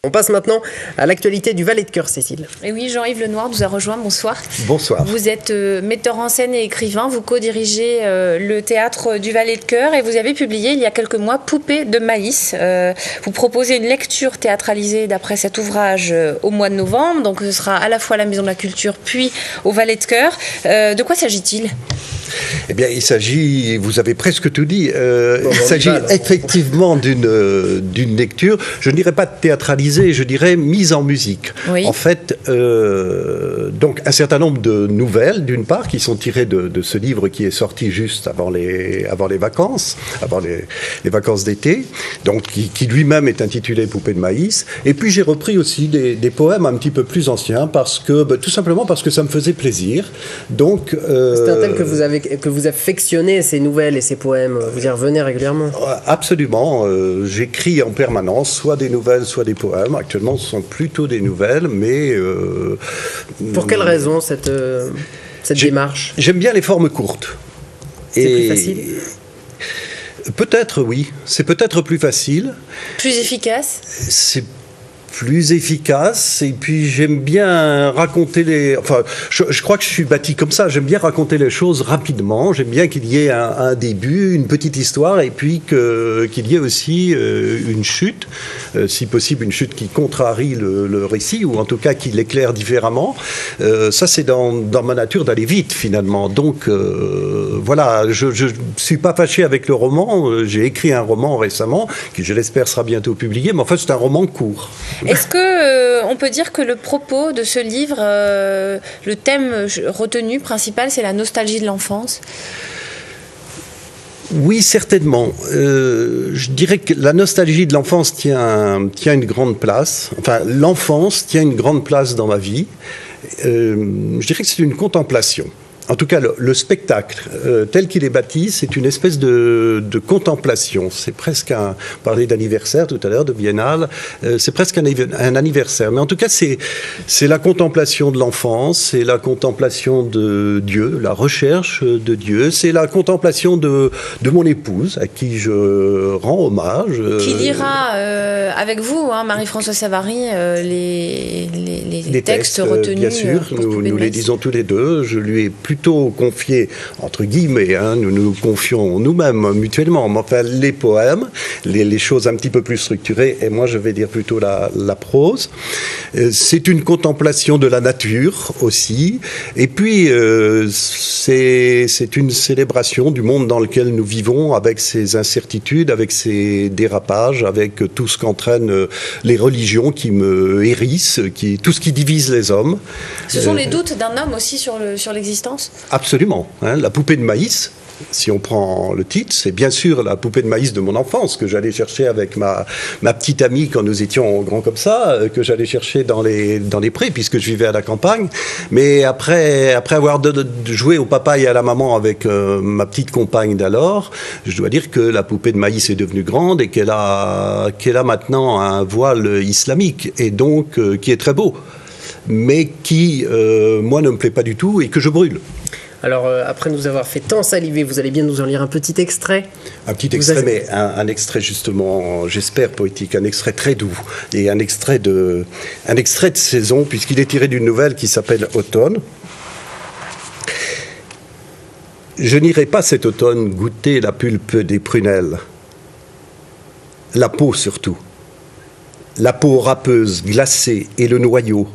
On passe maintenant à l'actualité du Valet de Cœur, Cécile. Et oui, Jean-Yves Lenoir nous a rejoint, bonsoir. Bonsoir. Vous êtes metteur en scène et écrivain, vous co-dirigez le théâtre du Valet de Cœur et vous avez publié il y a quelques mois Poupée de maïs. Vous proposez une lecture théâtralisée d'après cet ouvrage au mois de novembre, donc ce sera à la fois à la Maison de la Culture puis au Valet de Cœur. De quoi s'agit-il ? Eh bien, il s'agit, vous avez presque tout dit, il s'agit effectivement d'une lecture, je ne dirais pas théâtralisée, je dirais mise en musique. Oui. En fait, donc un certain nombre de nouvelles, d'une part, qui sont tirées de ce livre qui est sorti juste avant les vacances, avant les vacances d'été, donc qui lui-même est intitulé Poupée de maïs. Et puis j'ai repris aussi des poèmes un petit peu plus anciens, parce que, tout simplement parce que ça me faisait plaisir. Donc, c'est un thème que vous affectionnez, ces nouvelles et ces poèmes, vous y revenez régulièrement? Absolument, j'écris en permanence, soit des nouvelles, soit des poèmes. Actuellement, ce sont plutôt des nouvelles, mais... Pour quelle raison cette démarche? J'aime bien les formes courtes. C'est plus facile? Peut-être, oui. C'est peut-être plus facile. Plus efficace? C'est plus efficace, et puis j'aime bien raconter enfin, je crois que je suis bâti comme ça, j'aime bien raconter les choses rapidement, j'aime bien qu'il y ait un début, une petite histoire, et puis qu'il y ait aussi une chute, si possible une chute qui contrarie le récit, ou en tout cas qui l'éclaire différemment. Ça, c'est dans ma nature d'aller vite, finalement. Donc, voilà, je ne suis pas fâché avec le roman, j'ai écrit un roman récemment, qui, je l'espère, sera bientôt publié, mais en fait, c'est un roman court. Est-ce que on peut dire que le propos de ce livre, le thème retenu principal, c'est la nostalgie de l'enfance ? Oui, certainement. Je dirais que la nostalgie de l'enfance tient une grande place. Enfin, l'enfance tient une grande place dans ma vie. Je dirais que c'est une contemplation. En tout cas, le spectacle, tel qu'il est bâti, c'est une espèce de contemplation. C'est presque on parlait d'anniversaire tout à l'heure, de biennale, c'est presque un anniversaire. Mais en tout cas, c'est la contemplation de l'enfance, c'est la contemplation de Dieu, la recherche de Dieu, c'est la contemplation de mon épouse, à qui je rends hommage. Qui lira avec vous, hein, Marie-Françoise Savary, les textes retenus. Bien sûr, nous les disons tous les deux. Je lui ai plutôt confié, entre guillemets, hein, nous nous confions nous-mêmes mutuellement, mais enfin les poèmes, les choses un petit peu plus structurées, et moi je vais dire plutôt la prose. C'est une contemplation de la nature aussi, et puis c'est une célébration du monde dans lequel nous vivons, avec ses incertitudes, avec ses dérapages, avec tout ce qu'entraînent les religions qui me hérissent, tout ce qui divise les hommes. Ce sont les doutes d'un homme aussi sur l'existence ? Absolument. Hein, la poupée de maïs, si on prend le titre, c'est bien sûr la poupée de maïs de mon enfance, que j'allais chercher avec ma petite amie quand nous étions grands comme ça, que j'allais chercher dans les prés, puisque je vivais à la campagne. Mais après avoir joué au papa et à la maman avec ma petite compagne d'alors, je dois dire que la poupée de maïs est devenue grande et qu'elle a maintenant un voile islamique, et donc qui est très beau, mais qui, moi, ne me plaît pas du tout et que je brûle. Alors, après nous avoir fait tant saliver, vous allez bien nous en lire un petit extrait? Un petit extrait, mais un extrait justement, j'espère, poétique, un extrait très doux, et un extrait de saison, puisqu'il est tiré d'une nouvelle qui s'appelle Automne. Je n'irai pas cet automne goûter la pulpe des prunelles, la peau surtout, la peau râpeuse, glacée, et le noyau.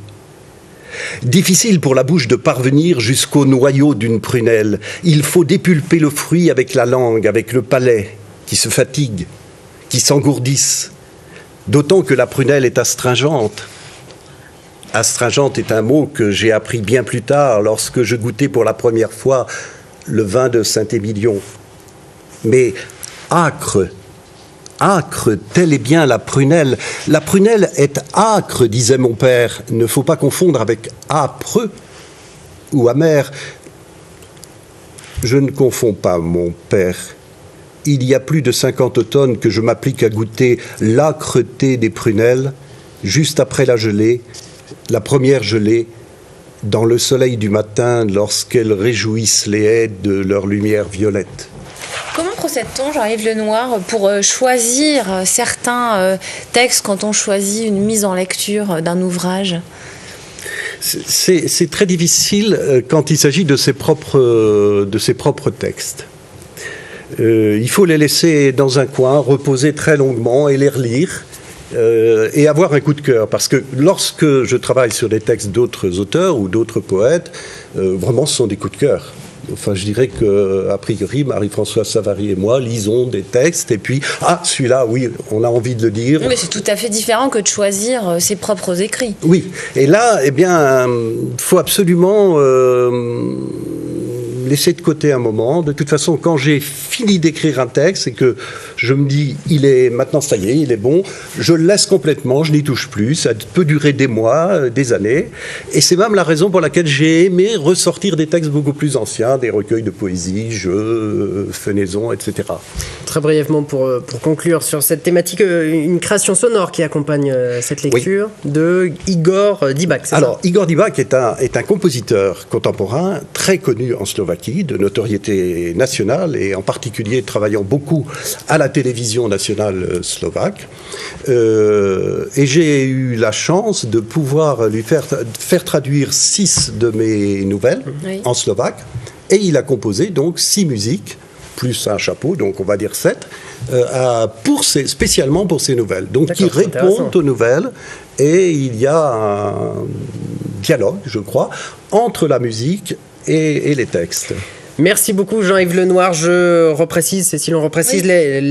Difficile pour la bouche de parvenir jusqu'au noyau d'une prunelle. Il faut dépulper le fruit avec la langue, avec le palais, qui se fatigue, qui s'engourdissent. D'autant que la prunelle est astringente. Astringente est un mot que j'ai appris bien plus tard, lorsque je goûtais pour la première fois le vin de Saint-Émilion. Mais âcre, âcre, telle est bien la prunelle. La prunelle est âcre, disait mon père. Ne faut pas confondre avec âpreux ou amer. Je ne confonds pas, mon père. Il y a plus de 50 automnes que je m'applique à goûter l'âcreté des prunelles, juste après la gelée, la première gelée, dans le soleil du matin, lorsqu'elles réjouissent les haies de leur lumière violette. Comment procède-t-on, Jean-Yves Lenoir, pour choisir certains textes quand on choisit une mise en lecture d'un ouvrage ? C'est très difficile quand il s'agit de ses propres textes. Il faut les laisser dans un coin, reposer très longuement et les relire. Et avoir un coup de cœur, parce que lorsque je travaille sur des textes d'autres auteurs ou d'autres poètes, vraiment ce sont des coups de cœur. Enfin, je dirais que, a priori, Marie-Françoise Savary et moi lisons des textes et puis, celui-là, oui, on a envie de le dire. Oui, mais c'est tout à fait différent que de choisir ses propres écrits. Oui, et là, eh bien, faut absolument laisser de côté un moment. De toute façon, quand j'ai fini d'écrire un texte et que je me dis, maintenant ça y est, il est bon, je le laisse complètement, je n'y touche plus. Ça peut durer des mois, des années. Et c'est même la raison pour laquelle j'ai aimé ressortir des textes beaucoup plus anciens, des recueils de poésie, jeux, fenaisons, etc. Très brièvement, pour conclure sur cette thématique, une création sonore qui accompagne cette lecture de Igor Dibak, c'est ça ? Igor Dibak est un compositeur contemporain très connu en Slovaquie, de notoriété nationale et en particulier travaillant beaucoup à la télévision nationale slovaque. Et j'ai eu la chance de pouvoir lui faire traduire 6 de mes nouvelles en slovaque. Et il a composé donc 6 musiques, plus un chapeau, donc on va dire 7, spécialement pour ces nouvelles. Donc qui répondent aux nouvelles. Et il y a un dialogue, je crois, entre la musique et les textes. Merci beaucoup Jean-Yves Lenoir. Je reprécise, Cécile, on reprécise les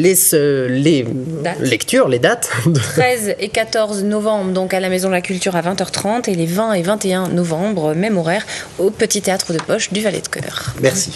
lectures, les dates. 13 et 14 novembre, donc à la Maison de la Culture à 20h30, et les 20 et 21 novembre, même horaire, au Petit Théâtre de Poche du Valet de Cœur. Merci.